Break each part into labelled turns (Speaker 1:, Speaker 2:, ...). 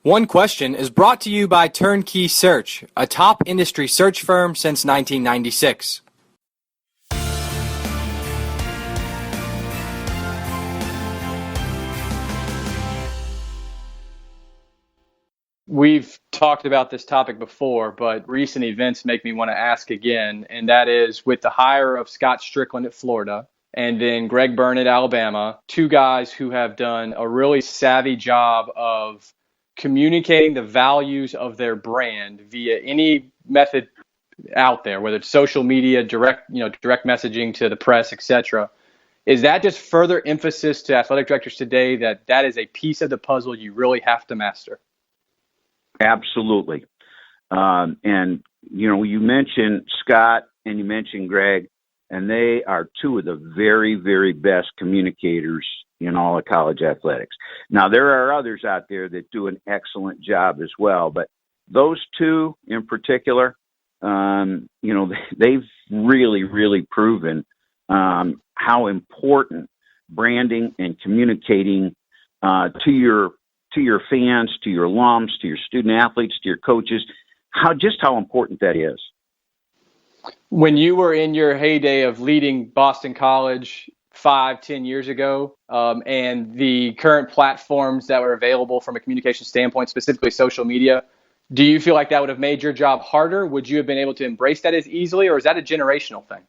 Speaker 1: One Question is brought to you by Turnkey Search, a top industry search firm since 1996.
Speaker 2: We've talked about this topic before, but recent events make me want to ask again, and that is with the hire of Scott Stricklin at Florida and then Greg Byrne at Alabama, two guys who have done a really savvy job of communicating the values of their brand via any method out there, whether it's social media, direct messaging to the press, etc. Is that just further emphasis to athletic directors today that is a piece of the puzzle you really have to master?
Speaker 3: Absolutely. And, you mentioned Scott and you mentioned Greg, and they are two of the very, very best communicators in all of college athletics. Now, there are others out there that do an excellent job as well, but those two in particular, they've really, really proven how important branding and communicating to your fans, to your alums, to your student athletes, to your coaches, how important that is.
Speaker 2: When you were in your heyday of leading Boston College 5-10 years ago, and the current platforms that were available from a communication standpoint, specifically social media, do you feel like that would have made your job harder? Would you have been able to embrace that as easily, or is that a generational thing?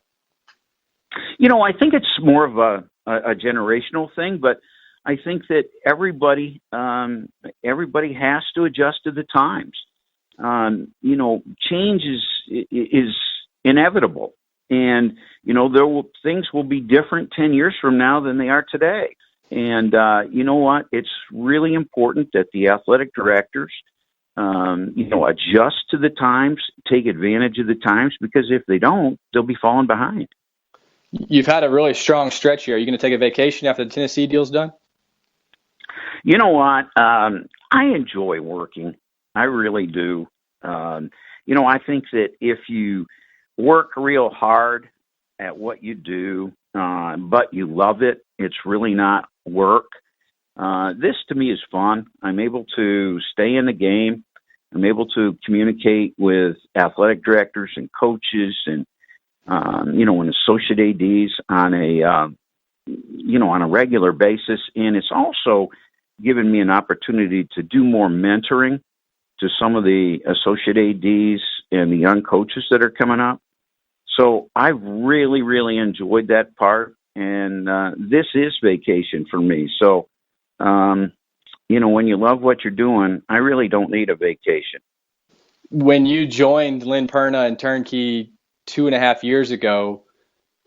Speaker 3: I think it's more of a generational thing, but I think that everybody has to adjust to the times. Change is inevitable, and things will be different 10 years from now than they are today. And you know what? It's really important that the athletic directors, adjust to the times, take advantage of the times, because if they don't, they'll be falling behind.
Speaker 2: You've had a really strong stretch here. Are you going to take a vacation after the Tennessee deal's done?
Speaker 3: You know what? I enjoy working. I really do. I think that if you work real hard at what you do, but you love it, it's really not work. This to me is fun. I'm able to stay in the game. I'm able to communicate with athletic directors and coaches and, and associate ADs on a regular basis. And it's also given me an opportunity to do more mentoring to some of the associate ADs and the young coaches that are coming up. So I've really, really enjoyed that part. And this is vacation for me. So, when you love what you're doing, I really don't need a vacation.
Speaker 2: When you joined Lynn Perna and Turnkey 2.5 years ago,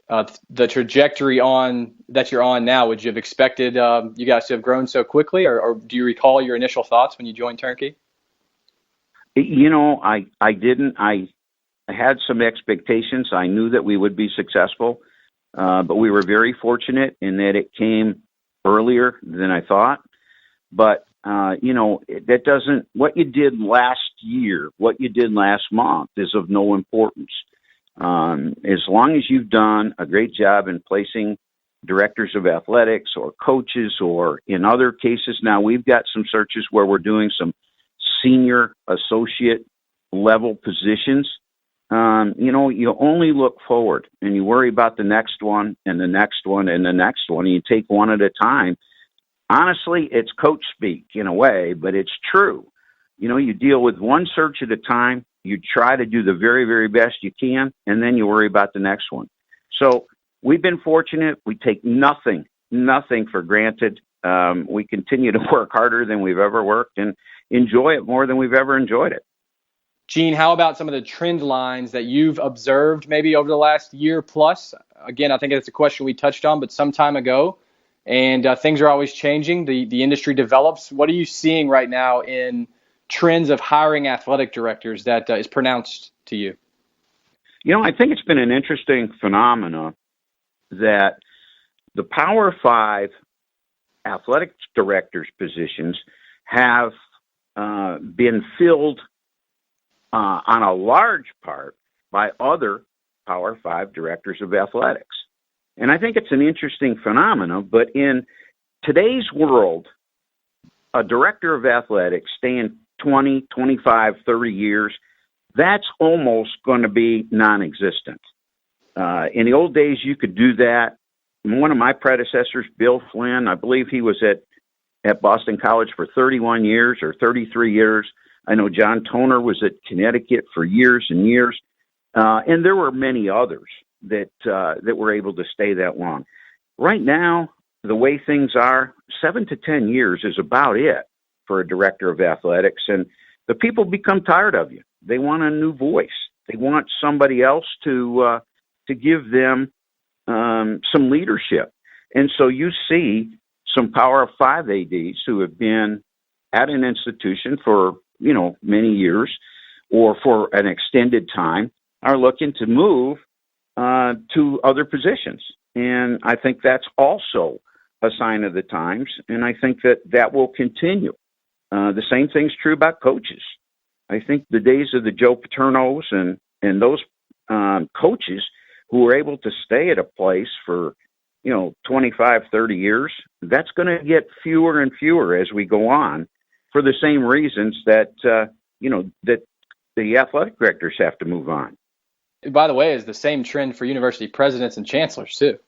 Speaker 2: the trajectory that you're on now, would you have expected you guys to have grown so quickly, or do you recall your initial thoughts when you joined Turnkey?
Speaker 3: I didn't. I had some expectations. I knew that we would be successful, but we were very fortunate in that it came earlier than I thought. But, that doesn't, what you did last year, what you did last month is of no importance. As long as you've done a great job in placing directors of athletics or coaches, or in other cases now we've got some searches where we're doing some senior associate level positions. You only look forward and you worry about the next one and the next one and the next one, and you take one at a time. Honestly, it's coach speak in a way, but it's true. You deal with one search at a time. You try to do the very, very best you can, and then you worry about the next one. So we've been fortunate. We take nothing for granted. We continue to work harder than we've ever worked and enjoy it more than we've ever enjoyed it.
Speaker 2: Gene, how about some of the trend lines that you've observed maybe over the last year plus? Again, I think it's a question we touched on, but some time ago, and things are always changing. The industry develops. What are you seeing right now in trends of hiring athletic directors that is pronounced to you?
Speaker 3: I think it's been an interesting phenomena that the Power 5 athletic directors positions have been filled on a large part by other Power 5 directors of athletics. And I think it's an interesting phenomenon, but in today's world, a director of athletics staying 20, 25, 30 years, that's almost going to be non-existent. In the old days, you could do that. One of my predecessors, Bill Flynn, I believe he was at Boston College for 31 years or 33 years. I know John Toner was at Connecticut for years and years. And there were many others that were able to stay that long. Right now, the way things are, 7 to 10 years is about it for a director of athletics. And the people become tired of you. They want a new voice. They want somebody else to give them some leadership. And so you see some Power 5 ADs who have been at an institution for, many years or for an extended time are looking to move to other positions. And I think that's also a sign of the times. And I think that will continue. The same thing's true about coaches. I think the days of the Joe Paternos and those coaches who were able to stay at a place for, 25, 30 years, that's going to get fewer and fewer as we go on for the same reasons that, that the athletic directors have to move on.
Speaker 2: By the way, is the same trend for university presidents and chancellors too.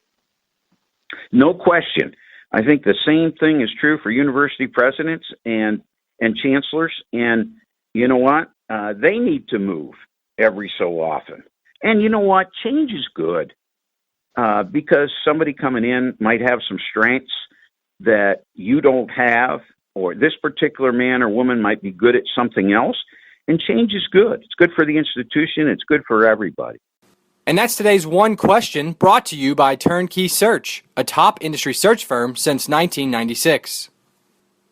Speaker 3: No question. I think the same thing is true for university presidents and chancellors. And you know what? They need to move every so often. And you know what? Change is good because somebody coming in might have some strengths that you don't have, or this particular man or woman might be good at something else. And change is good. It's good for the institution. It's good for everybody.
Speaker 1: And that's today's One Question, brought to you by Turnkey Search, a top industry search firm since 1996.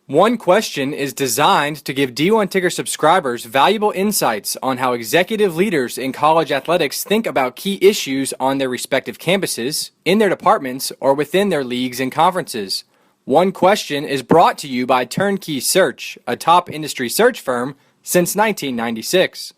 Speaker 1: One Question is designed to give D1 Ticker subscribers valuable insights on how executive leaders in college athletics think about key issues on their respective campuses, in their departments, or within their leagues and conferences. One Question is brought to you by Turnkey Search, a top industry search firm since 1996.